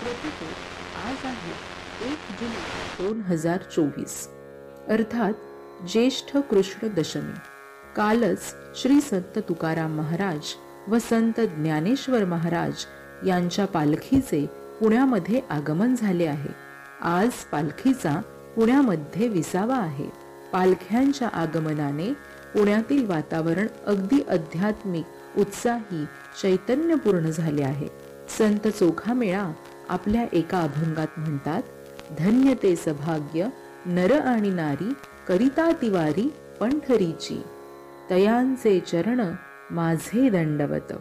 श्रोते, आज आहे 1 जुलै 2024, अर्थात ज्येष्ठ कृष्ण दशमी. कालच श्री संत तुकाराम महाराज व संत ज्ञानेश्वर महाराज यांच्या पालखीचे पुण्यामध्ये आगमन झाले आहे. आज पालखीचा पुण्यामध्ये विसावा आहे. पालख्यांच्या आगमनाने पुण्यातील वातावरण अगदी आध्यात्मिक, उत्साही, चैतन्यपूर्ण झाले आहे. संत चोखामेळा आपल्या एका अभंगात म्हणतात, धन्य ते सभाग्य नर आणि नारी करिता तिवारी पंढरीची, तयांचे चरण माझे दंडवत,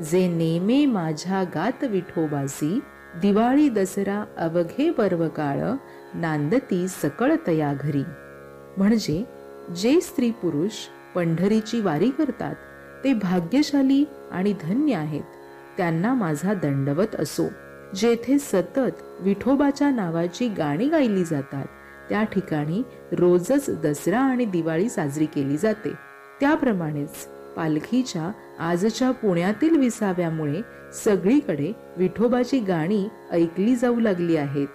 जे नेमे माझ्या गात विठोबासी, दिवाळी दसरा अवघे पर्व काळ, नांदती सकळ तया घरी. म्हणजे जे स्त्री पुरुष पंढरीची वारी करतात ते भाग्यशाली आणि धन्य आहेत. त्यांना माझा दंडवत असो. जेथे सतत विठोबाच्या नावाची गाणी गायली जातात त्या ठिकाणी रोजच दसरा आणि दिवाळी साजरी केली जाते. त्याप्रमाणेच पालखीच्या आजच्या पुण्यातील विसाव्यामुळे सगळीकडे विठोबाची गाणी ऐकली जाऊ लागली आहेत.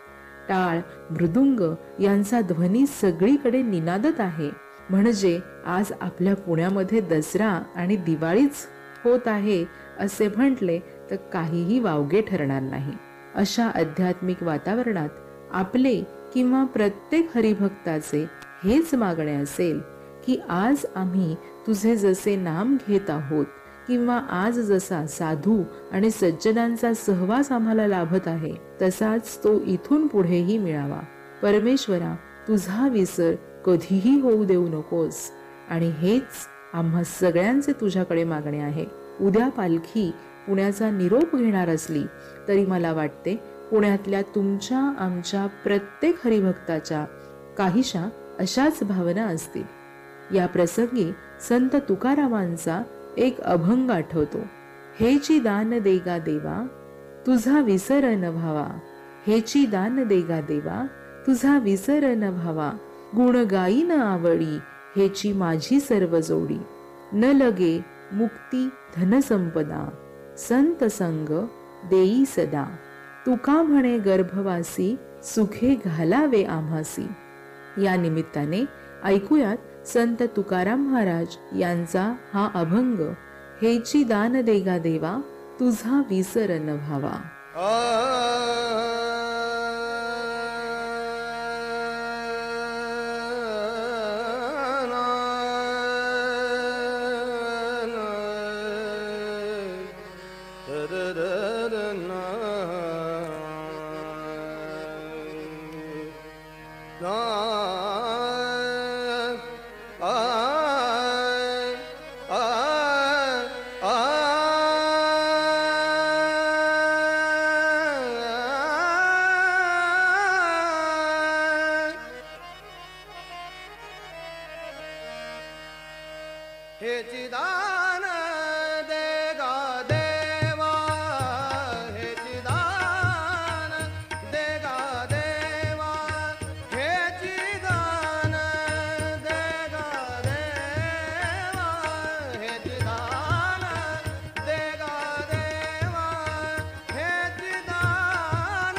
टाळ, मृदुंग यांचा ध्वनी सगळीकडे निनादत आहे. म्हणजे आज आपल्या पुण्यामध्ये दसरा आणि दिवाळीच होत आहे असे म्हटले तर काहीही वावगे ठरणार नाही. अशा आध्यात्मिक वातावरणात आपले किंवा प्रत्येक हरिभक्ताचे हेच मागणे असेल की आज आम्ही तुझे जसे नाम घेत आहोत किंवा आज जसा साधू आणि सज्जनांचा सहवास आम्हाला लाभत आहे तसाच तो इथून पुढेही मिळावा. परमेश्वरा, तुझा विसर कधीही होऊ देऊ नकोस. आणि हेच आम्हा सगळ्यांचे तुझ्याकडे मागणे आहे. उद्या पालखी पुण्याचा निरोप घेणार असली तरी मला वाटते पुण्यातल्या तुमच्या आमच्या प्रत्येक हरिभक्ताच्या काहीशा अशाच भावना असतील. या प्रसंगी संत तुकारामांचा एक अभंग आठवतो. हेची दान देगा देवा तुझा विसर न भावा, हेची दान देगा देवा तुझा विसर न भावा, गुण गाईन आवडी हेची माझी सर्व जोडी, न लगे मुक्ती धनसंपदा संत संग देई सदा, तुका म्हणे गर्भवासी सुखे घालावे आम्हासी. या निमित्ताने ऐकूयात संत तुकाराम महाराज यांचा हा अभंग, हेची दान देगा देवा तुझा विसर न भावा. हेची दान देगा देवा, हेची दान देगा देवा, हेची दान देगा देवा, हेची दान देगा देवा, हेची दान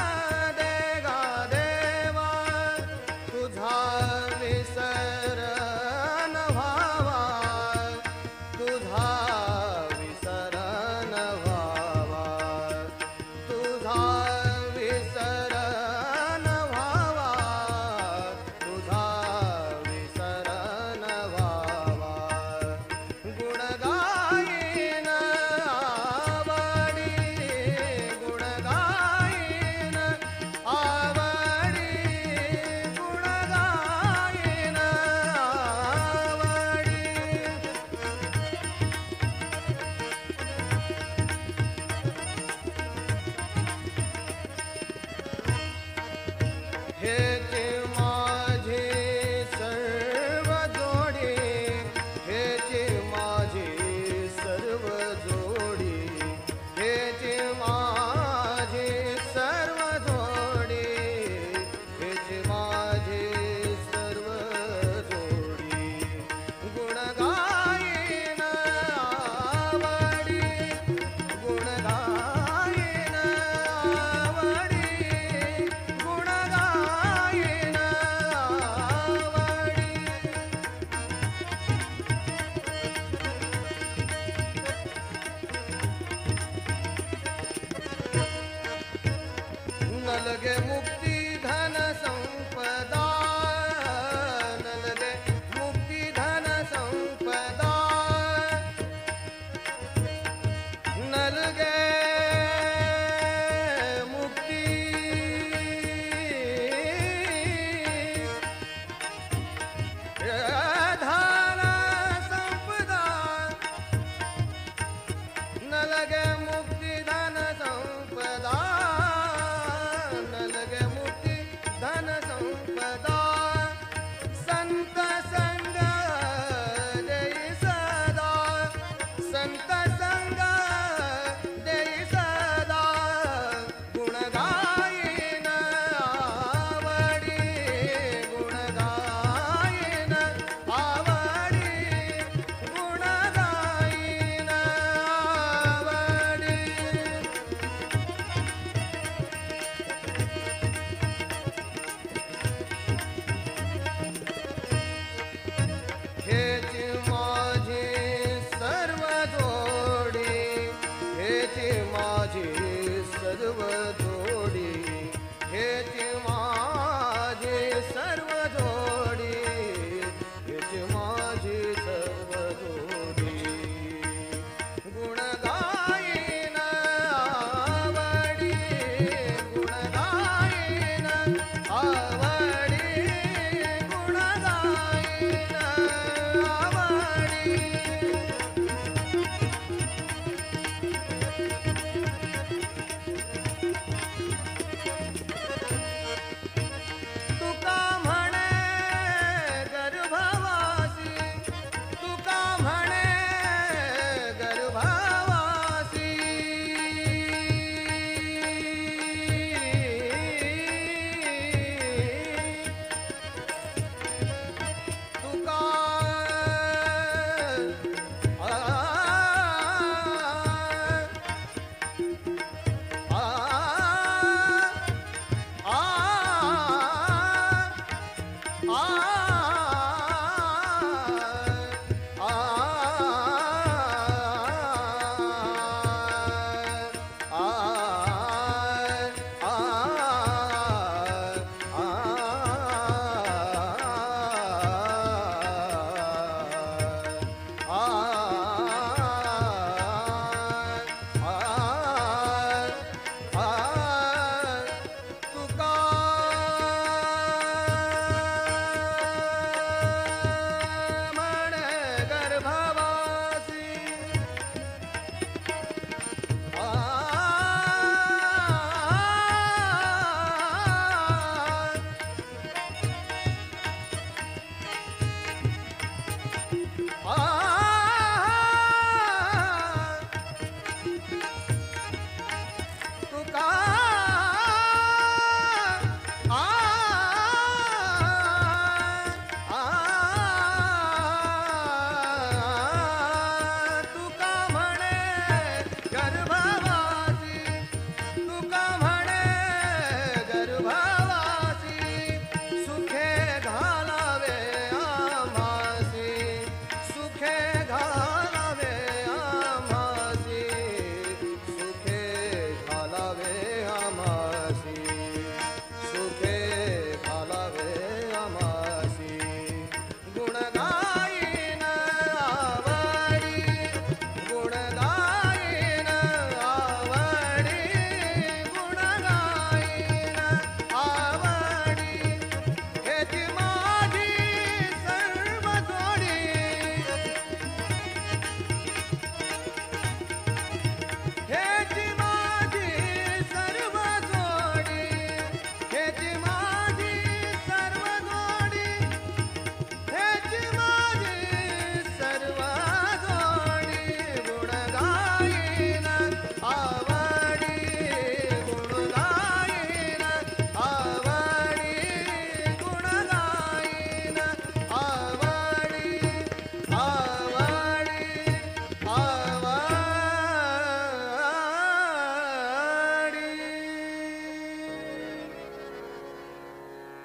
देगा देवा, तुझा विसर न भावा, जोडी हेची माझी सर्व जोडी हेची माझी सर्व जोडी गुण गाईन आवडी गुण गाईन आवडी गुण गाईन आवडी तुका म्हणे गर्भवासी तुका म्हणे गर्भवासी तुका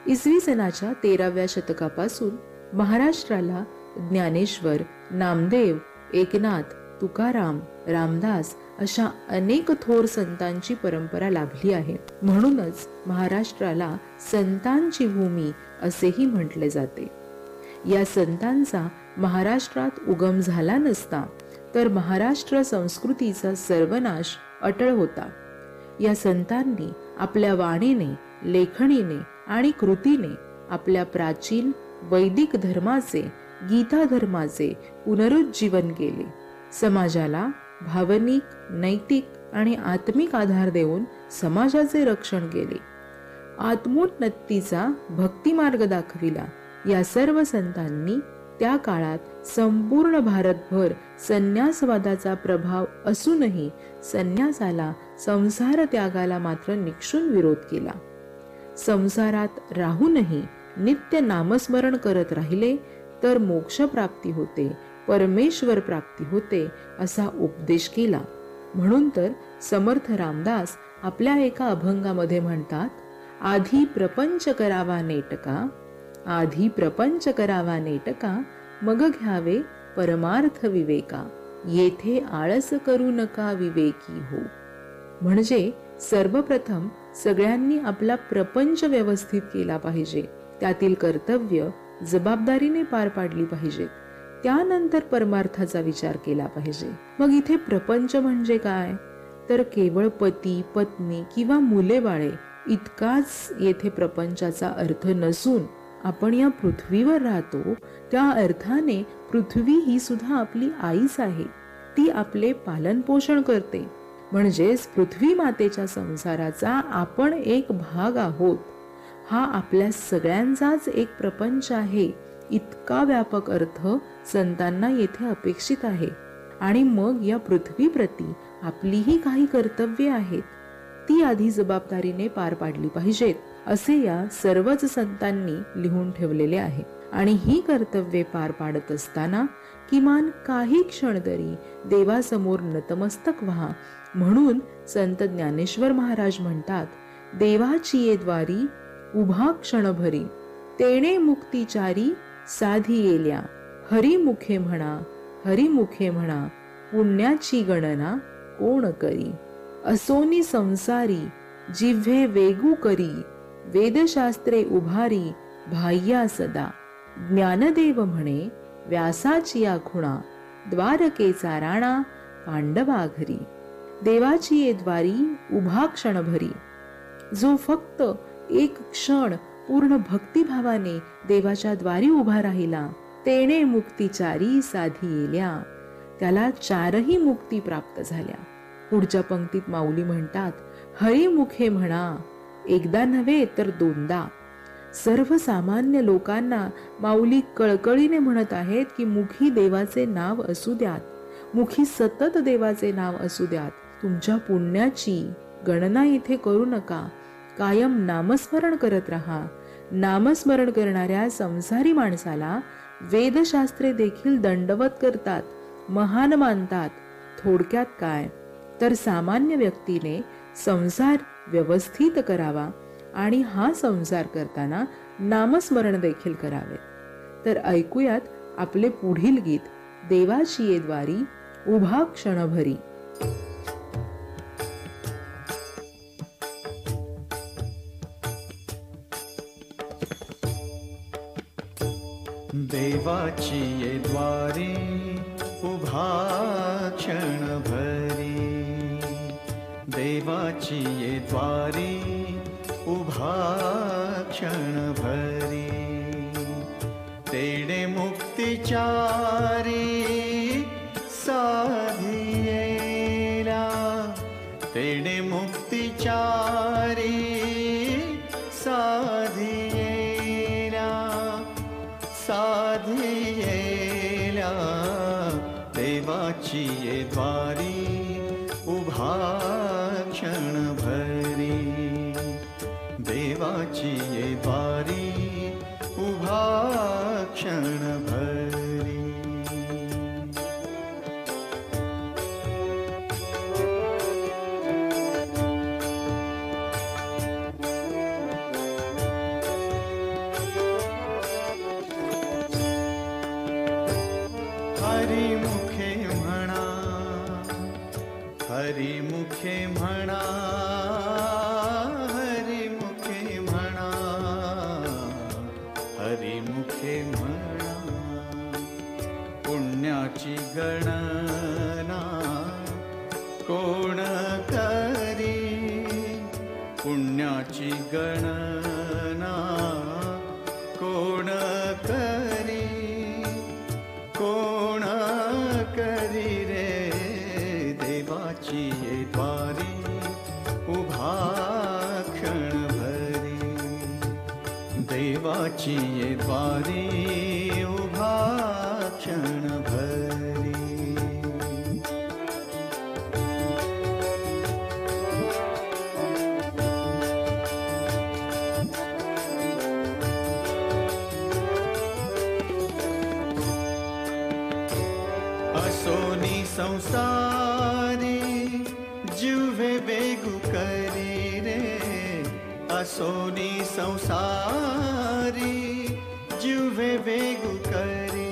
इसवी सनाच्या 13व्या शतकापासून महाराष्ट्राला ज्ञानेश्वर, नामदेव, एकनाथ, तुकाराम, रामदास अशा अनेक थोर संतांची परंपरा लाभली आहे. म्हणूनच महाराष्ट्राला संतांची भूमी असेही म्हटले जाते. या संतांचा महाराष्ट्रात उगम झाला नसता तर महाराष्ट्र संस्कृतीचा सर्वनाश अटळ होता. या संतांनी आपल्या वाणीने, लेखणीने आणि कृतीने आपल्या प्राचीन वैदिक धर्माचे, गीता धर्माचे पुनरुज्जीवन केले. समाजाला भावनिक, नैतिक आणि आत्मिक आधार देऊन समाजाचे रक्षण केले. आत्मोन्नतीचा भक्तिमार्ग दाखविला. या सर्व संतांनी त्या काळात संपूर्ण भारतभर संन्यासवादाचा प्रभाव असूनही संन्यासाला, संसार त्यागाला मात्र निक्षून विरोध केला. संसारात राहूनही नित्य नामस्मरण करत राहिले तर मोक्ष प्राप्ती होते, परमेश्वर प्राप्ती होते असा उपदेश केला. म्हणून तर समर्थ रामदास आपल्या एका अभंगामध्ये म्हणतात, आधी प्रपंच करावा नेटका, आधी प्रपंच करावा नेटका, मग घ्यावे परमार्थ विवेका, येथे आळस करू नका विवेकी हो. म्हणजे सर्वप्रथम सगळ्यांनी आपला प्रपंच व्यवस्थित केला पाहिजे. त्यातील कर्तव्य जबाबदारीने पार पाडली पाहिजेत. त्यानंतर परमार्थाचा विचार केला पाहिजे. मग इथे प्रपंच म्हणजे काय? तर केवळ पती, पत्नी किंवा मुले बाळे इतकाच येथे प्रपंचाचा अर्थ नसून आपण या पृथ्वीवर राहतो त्या अर्थाने पृथ्वी ही सुद्धा आपली आईच आहे. ती आपले पालन पोषण करते. म्हणजेच पृथ्वी मातेच्या संसाराचा आपण एक भाग आहोत. हा आपल्या सगळ्यांचाच एक प्रपंच आहे. इतका व्यापक अर्थ संतांना येथे अपेक्षित आहे. आणि मग या पृथ्वीप्रती आपलीही काही कर्तव्ये आहेत. ती आधी जबाबदारीने पार पाडली पाहिजेत असे या सर्वच संतांनी लिहून ठेवलेले आहे. आणि ही कर्तव्ये पार पाडत असताना किमान काही क्षण तरी देवासमोर नतमस्तक व्हा. म्हणून संत ज्ञानेश्वर महाराज म्हणतात, देवाची ये द्वारी उभा क्षणभरी, तेणे मुक्तिचारी साधी येल्या. हरिमुखे म्हणा, हरिमुखे म्हणा, पुण्याची गणना कोण करी. असोनी संसारी जिव्हे वेगू करी, वेदशास्त्रे उभारी बाह्या सदा. ज्ञानदेव म्हणे व्यासाची या खुणा, द्वारकेचा राणा पांडवा घरी. देवाची ये द्वारी उभा क्षणभरी. जो फक्त एक क्षण पूर्ण भक्तिभावाने देवाच्या द्वारी उभा राहिला, तेणे मुक्तिचारी साधी येल्या. त्याला चारही मुक्ती प्राप्त झाल्या. पुढच्या पंक्तीत माऊली म्हणतात, हरिमुखे म्हणा, एकदा नव्हे तर दोनदा. सर्वसामान्य लोकांना माऊली कळकळीने म्हणत आहेत की मुखी देवाचे नाव असू द्यात, मुखी सतत देवाचे नाव असू द्यात. तुमच्या पुण्याची गणना इथे करू नका. कायम नामस्मरण करत राहा. नामस्मरण करणाऱ्या संसारी माणसाला वेदशास्त्रे देखील दंडवत करतात, महान मानतात. थोडक्यात काय तर सामान्य व्यक्तीने संसार व्यवस्थित करावा आणि हा संसार करताना नामस्मरण देखील करावे. तर ऐकूयात आपले पुढील गीत, देवाची ये द्वारी उभा क्षणभरी. देवाची ये द्वारी उभा क्षणभरी, देवाची ये द्वारी उभा क्षणभरी. तेणे मुक्तिचारी साधी येला, तेणे मुक्तिचारी साधी येला, साधी येला. देवाची ये द्वारी उभा क्षणभरी, देवाची ये द्वारी उभा क्षणभरी. हरिमुखे म्हणा, हरिमुखे म्हणा, हरिमुखे म्हणा, हरिमुखे म्हणा. पुण्याची गणना कोण करी, पुण्याची गणना कोण करी, कोण करी रे. देवाची ये द्वारी उभा क्षणभरी, देवाची ये द्वारी उभा क्षणभरी. असोनी संसारी जिव्हे बेगू करी रे, असोनी संसारी जिव्हे बेगू करी.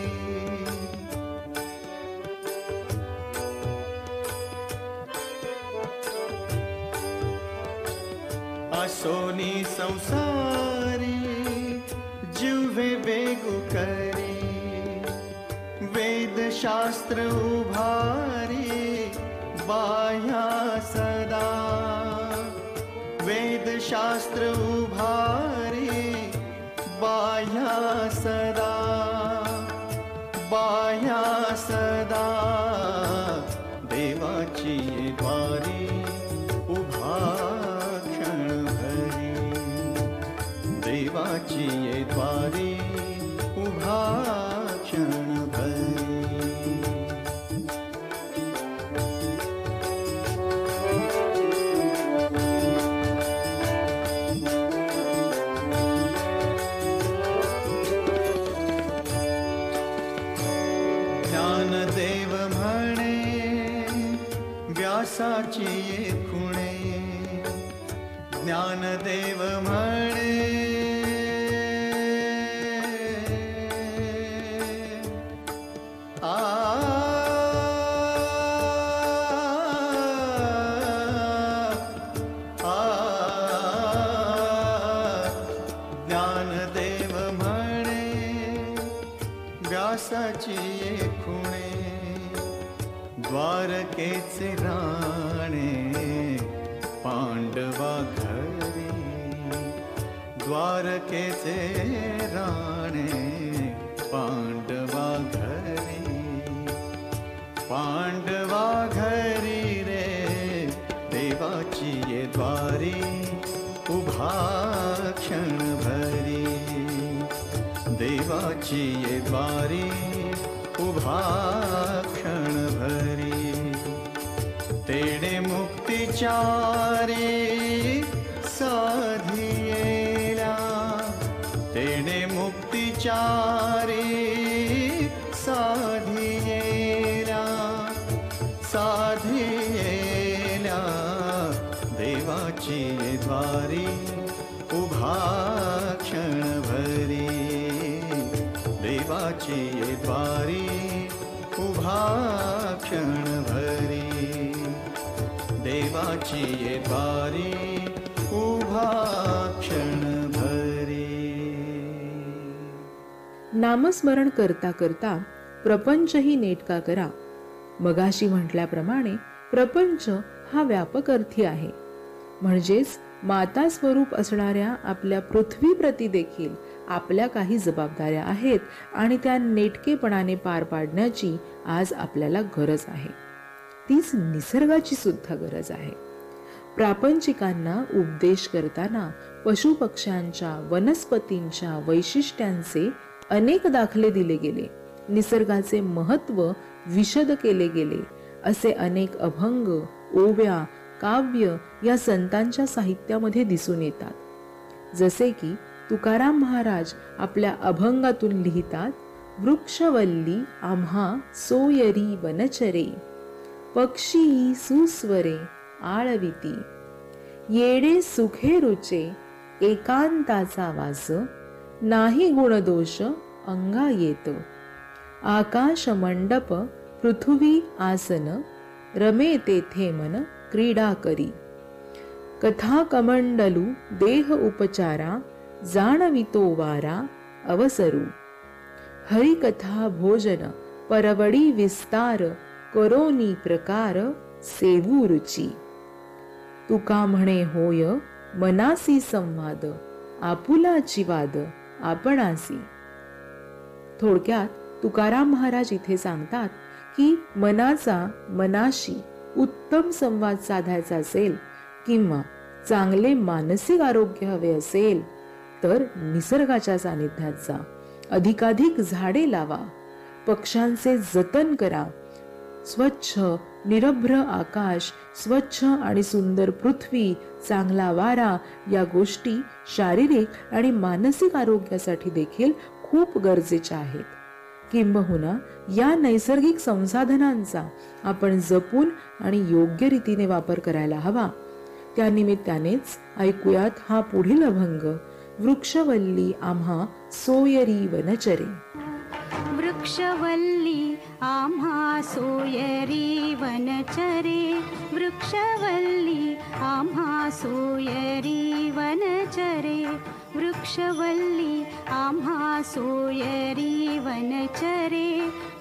असोनी संसारी जुवे बेगु करी वेद शास्त्र उभारी बाह्या सदा वेद शास्त्र उभारी बाह्या सदा बाह्या सदा देवाची द्वारी उभा क्षण भरी देवाची द्वारी उभा क्षण भरी ज्ञानदेव म्हणे व्यासाची खुणे ज्ञानदेव म्हणे ज्ञानदेव म्हणे व्यासाची खुणे द्वारकेचे राणे पांडवा घरी द्वारकेचे राणे पांडवा घरी रे देवाची ये द्वारी उभा क्षण भरी देवाची ये द्वारी उभा क्षण भरी तेणे मुक्तिचारी साधियेला तेणे मुक्तिचारी साधियेला साधियेला देवाची द्वारी उभा क्षण भरी देवाची द्वारी उभा क्षण भरी देवाची द्वारी उभा क्षण भरी. नामस्मरण करता करता प्रपंचही नेटका करा. मगाशी म्हटल्याप्रमाणे प्रपंच हा व्यापक अर्थी आहे. म्हणजेच माता स्वरूप असणाऱ्या आपल्या पृथ्वीप्रती देखील आपल्या काही जबाबदाऱ्या आहेत आणि त्या नेटकेपणाने पार पाडण्याची आज आपल्याला गरज आहे. तीच निसर्गाची सुद्धा गरज आहे. प्रापंचिकांना उपदेश करताना पशुपक्ष्यांच्या वनस्पतींच्या वैशिष्ट्यांचे अनेक दाखले दिले गेले. निसर्गाचे महत्त्व विशद केले गेले. असे अनेक अभंग, ओव्या, काव्य या संतांच्या साहित्यामध्ये दिसून येतात. जसे की तुकाराम महाराज आपल्या अभंगातून लिहितात, वृक्षवल्ली आम्हा सोयरी वनचरे, पक्षी सुस्वरे आळविती, येडे सुखे रुचे एकांताचा वास, नाही गुणदोष अंगा येत, आकाश मंडप पृथ्वी आसन, रमे तेथे मन क्रीडा करी, कथा कमंडलू देह उपचारा, जाणवितो वारा अवसरू, हरिकथा भोजन परवडी विस्तार, करोनी प्रकार सेवू रुची, तुका म्हणे होय मनासी संवाद, आपुलाची वाद आपणासी. थोडक्यात तुकाराम महाराज इथे सांगतात की मनाशी उत्तम संवाद साधायचा असेल किंवा चांगले मानसिक आरोग्य हवे असेल तर निसर्गाच्या सानिध्यात जा. अधिकाधिक झाडे लावा, पक्ष्यांचे जतन करा, स्वच्छ निरभ्र आकाश, स्वच्छ आणि सुंदर पृथ्वी, चांगला वारा या गोष्टी शारीरिक आणि मानसिक आरोग्यासाठी देखील खूप गरजेच्या आहेत. किंबहुना या नैसर्गिक संसाधनांचा आपण जपून आणि योग्य रीतीने वापर करायला हवा. त्यानिमित्तानेच ऐकूयात हा पुढील अभंग, वृक्षवल्ली आम्हा सोयरी वनचरे. वृक्षवल्ली आम्हा सोयरी वनचरे, वृक्षवल्ली आम्हा सोयरी वृक्षवल्ली आम्हा सोयरी वनचरे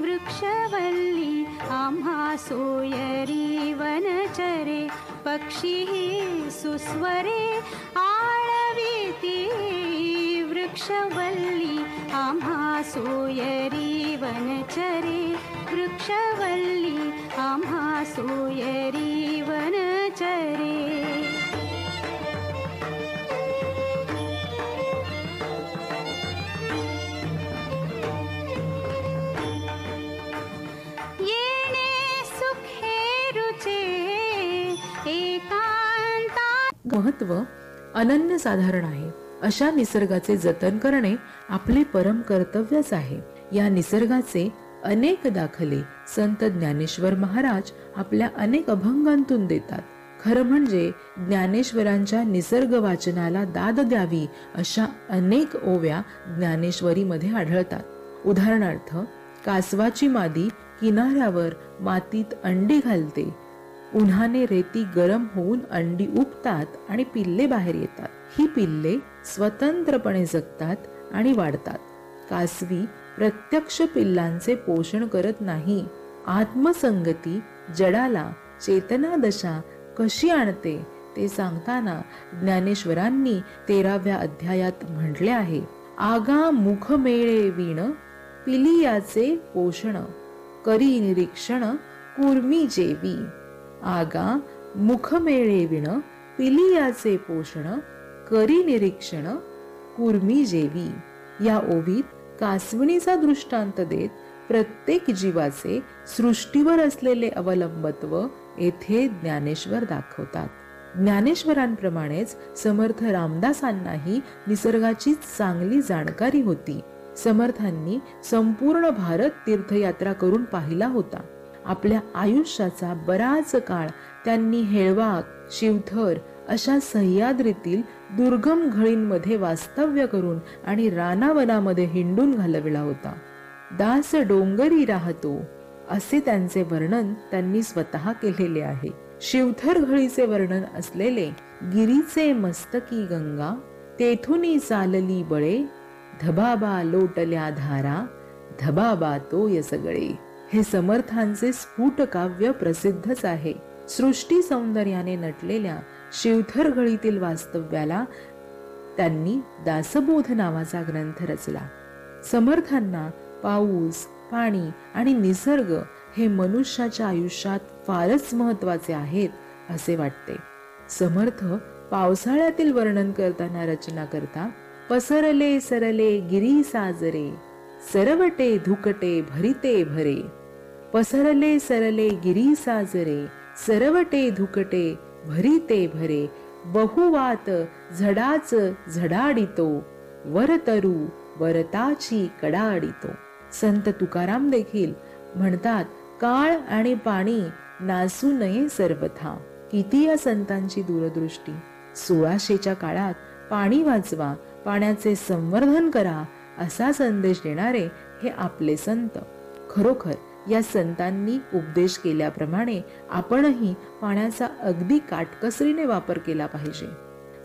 वृक्षवल्ली आम्हा सोयरी वनचरे पक्षी सुस्वरे आळविती वृक्षवल्ली आम्हा सोयरी वनचरे वृक्षवल्ली आम्हा सोयरी वनचरे महत्व अनन्यसाधारण आहे. अशा निसर्गाचे जतन करणे आपले परम कर्तव्यच आहे. या निसर्गाचे अनेक दाखले संत ज्ञानेश्वर महाराज आपल्या अनेक अभंगांतून देतात. खरं म्हणजे ज्ञानेश्वरांच्या निसर्ग वाचनाला दाद द्यावी अशा अनेक ओव्या ज्ञानेश्वरीमध्ये आढळतात. उदाहरणार्थ, कासवाची मादी किनाऱ्यावर मातीत अंडी घालते. उन्हाने रेती गरम होऊन अंडी उबतात आणि पिल्ले बाहेर येतात. ही पिल्ले स्वतंत्रपणे जगतात आणि वाढतात. कासवी प्रत्यक्ष पिल्लांचे पोषण करत नाही. आत्मसंगती जडाला चेतना दशा कशी आणते ते सांगताना ज्ञानेश्वरांनी 13व्या अध्यायात म्हटले आहे, आगा मुख मेळे विण पिलियाचे पोषण करी निरीक्षण कुर्मी जेवी. आगा मुख मेळे विण पिलियाचे पोषण करी निरीक्षण कुर्मी जेवी. या ओवीत कासवणीचा दृष्टांत देत प्रत्येक जीवाचे सृष्टीवर असलेले अवलंबत्व येथे ज्ञानेश्वर दाखवतात. ज्ञानेश्वरांप्रमाणेच समर्थ रामदासांनाही निसर्गाची चांगली जाणकारी होती. समर्थांनी संपूर्ण भारत तीर्थयात्रा करून पाहिला होता. आपल्या आयुष्याचा बराच काळ त्यांनी हेळवाक, शिवथर अशा सह्याद्रीतील दुर्गम घळींमध्ये वास्तव्य करून आणि रानावनामध्ये हिंडून घालविला होता. दास डोंगरी राहतो असे त्यांचे वर्णन त्यांनी स्वतः केलेले आहे. शिवथर घळीचे वर्णन असलेले गिरीचे मस्तकी गंगा तेथुनी चालली बळे धबाबा लोटल्या धारा धबाबा तोय सगळे. हे समर्थांचे स्फुट काव्य प्रसिद्धच आहे. सृष्टी सौंदर्याने नटलेल्या शिवथर घळीतील वास्तव्याला त्यांनी दासबोध नावाचा ग्रंथ रचला. समर्थांना पाऊस, पाणी आणि निसर्ग हे मनुष्याच्या आयुष्यात फारच महत्वाचे आहेत असे वाटते. समर्थ पावसाळ्यातील वर्णन करताना रचना करता, पसरले सरले गिरी साजरे सरवटे धुकटे भरिते भरे. पसरले सरले गिरी साजरे सरवटे धुकटे भरिते भरे. बहुवात झडाच झडाडितो वरतरू वरताची कडाडितो. संत तुकाराम देखील म्हणतात, काळ आणि पाणी नासू नये सर्वथा. किती या संतांची दूरदृष्टी. 1600च्या काळात पाणी वाचवा, पाण्याचे संवर्धन करा असा संदेश देणारे हे आपले संत. खरोखर या संतांनी उपदेश केल्याप्रमाणे आपणही पाण्याचा अगदी काटकसरीने वापर केला पाहिजे.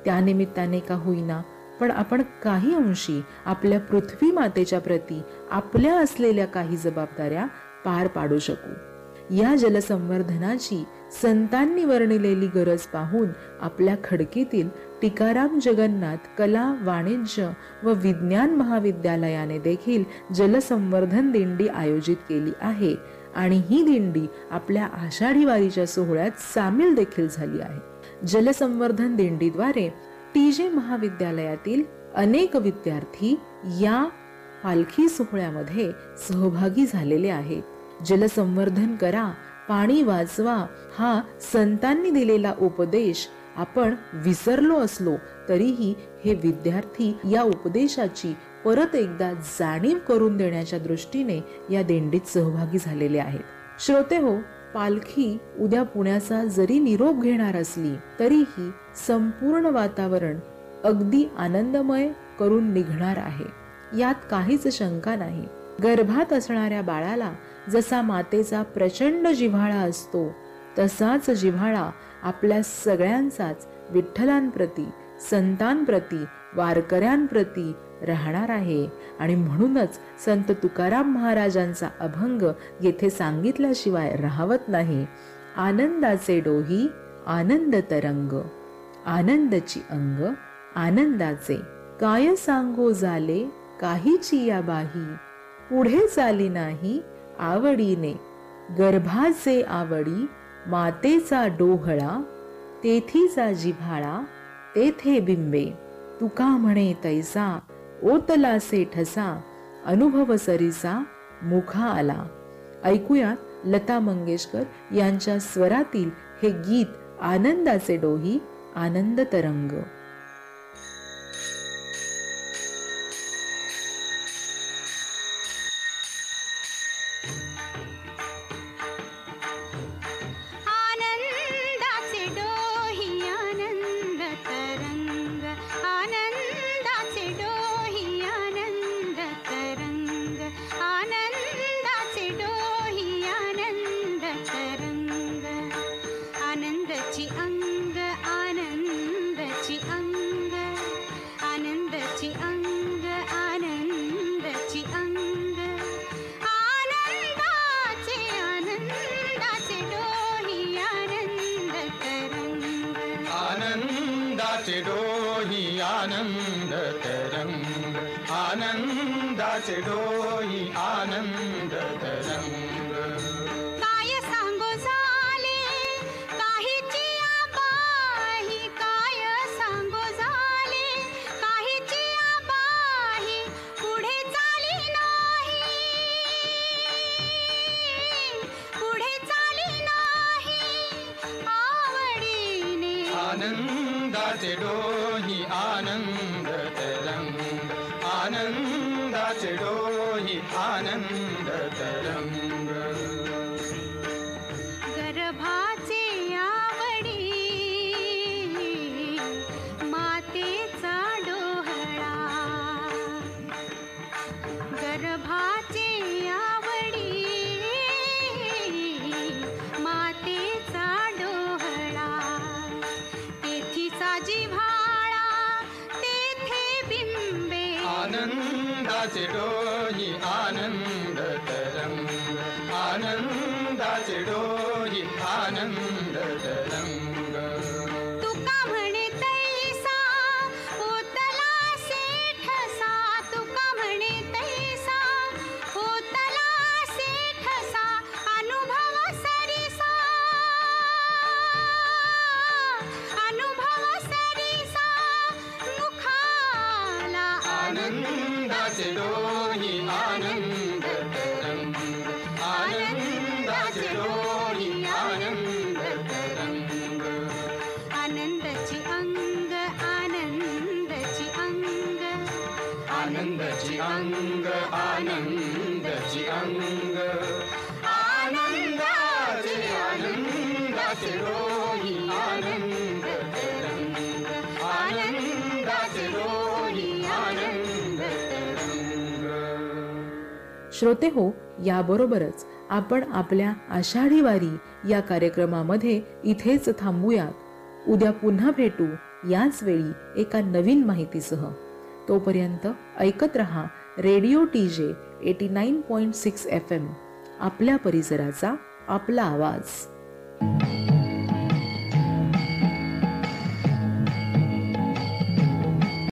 त्यानिमित्ताने का होईना पण आपण काही अंशी आपल्या पृथ्वी मातेच्या प्रती आपल्या असलेल्या काही जबाबदाऱ्या पार पाडू शकू. या जलसंवर्धनाची संतांनी वर्णिलेली गरज पाहून आपल्या खडकीतील टीकाराम जगन्नाथ कला, वाणिज्य व विज्ञान महाविद्यालयाने देखील जलसंवर्धन दिंडी आयोजित केली आहे आणि ही दिंडी आपल्या आषाढी वारीच्या सोहळ्यात सामील देखील झाली आहे. जलसंवर्धन दिंडीद्वारे टीजे महाविद्यालयातील अनेक विद्यार्थी या पालखी सोहळ्यामध्ये सहभागी झालेले आहेत. जलसंवर्धन करा, पाणी वाचवा हा संतांनी दिलेला उपदेश आपण विसरलो असलो तरीही हे विद्यार्थी या उपदेशाची परत एकदा जाणीव करून देण्याच्या दृष्टीने या दिंडीत सहभागी झालेले आहेत. श्रोते हो, पालखी उद्या पुण्याचा जरी निरोप घेणार असली तरीही संपूर्ण वातावरण अगदी आनंदमय करून निघणार आहे, यात काहीच शंका नाही. गर्भात असणाऱ्या बाळाला जसा मातेचा प्रचंड जिव्हाळा असतो तसाच जिव्हाळा आपल्या सगळ्यांचाच विठ्ठलांप्रती, संतांप्रती, वारकऱ्यांप्रती राहणार आहे. आणि म्हणूनच संत तुकाराम महाराजांचा अभंग येथे सांगितल्याशिवाय राहवत नाही. आनंदाचे डोही आनंद तरंग, आनंदची अंग आनंदाचे, काय सांगो झाले काहीची या बाही, पुढे चाली नाही आवडीने, गर्भाचे आवडी मातेचा डोहळा, तेथीचा जिव्हाळा तेथे बिंबे, तुका म्हणे तैसा ओतलासे ठसा, अनुभव सरीसा मुखा आला. ऐकूयात लता मंगेशकर यांच्या स्वरातील हे गीत आनंदाचे डोही आनंद तरंग. आनंदाचे डोही आनंद तरंग, आनंदाचे डोही आनंद तरंग, आनंदाचे डोही आनंद तरंग, आनंदाची अंग आनंदाची अंग, आनंदाची अंग आनंदाची अंग, आनंदाचे आनंदाचे डोही आनंद तरंग, आनंदाचे डोही आनंद तरंग, आनंदाचे डोही आनंद तरंग. काय सांगो झाले काहीची आबाही, काय सांगो झाले काहीची आबाही, पुढे चाली नाही, पुढे चाली नाही आवडीने. आनंदाचे डोही आनंद तरंग, आनंदाचे डोही आनंद तरंग. गर्भाचे आवडी मातेचा डोहळा, गर्भाचे आवडी मातेचा डोहळा, तेथीचा जिव्हाळा तेथे बिंबे. आनंदाचे डोही आनंद तरंग, आनंदाचे डोही आनंद तरंग. तुका म्हणे तैसा ओतलासे ठसा, तुका म्हणे तैसा ओतलासे ठसा, अनुभव सरीसा, अनुभव सरीसा मुखाला. आनंदाचे डोही आनंद तरंग, आनंदाचे डोही आनंद तरंग. आनंदाची अंग आनंदाची अंग, आनंदाची अंग आनंदाची अंग, आनंदाचे आनंदाचे डोही आनंद तरंग, आनंदाचे डोही आनंद तरंग. श्रोते हो, याबरोबरच आपण आपल्या आषाढी वारी या कार्यक्रमामध्ये इथेच थांबूयात. उद्या पुन्हा भेटू याच वेळी एका नवीन माहितीसह. तोपर्यंत ऐकत रहा रेडिओ TJ 89.6 FM, आपल्या परिसराचा आपला आवाज.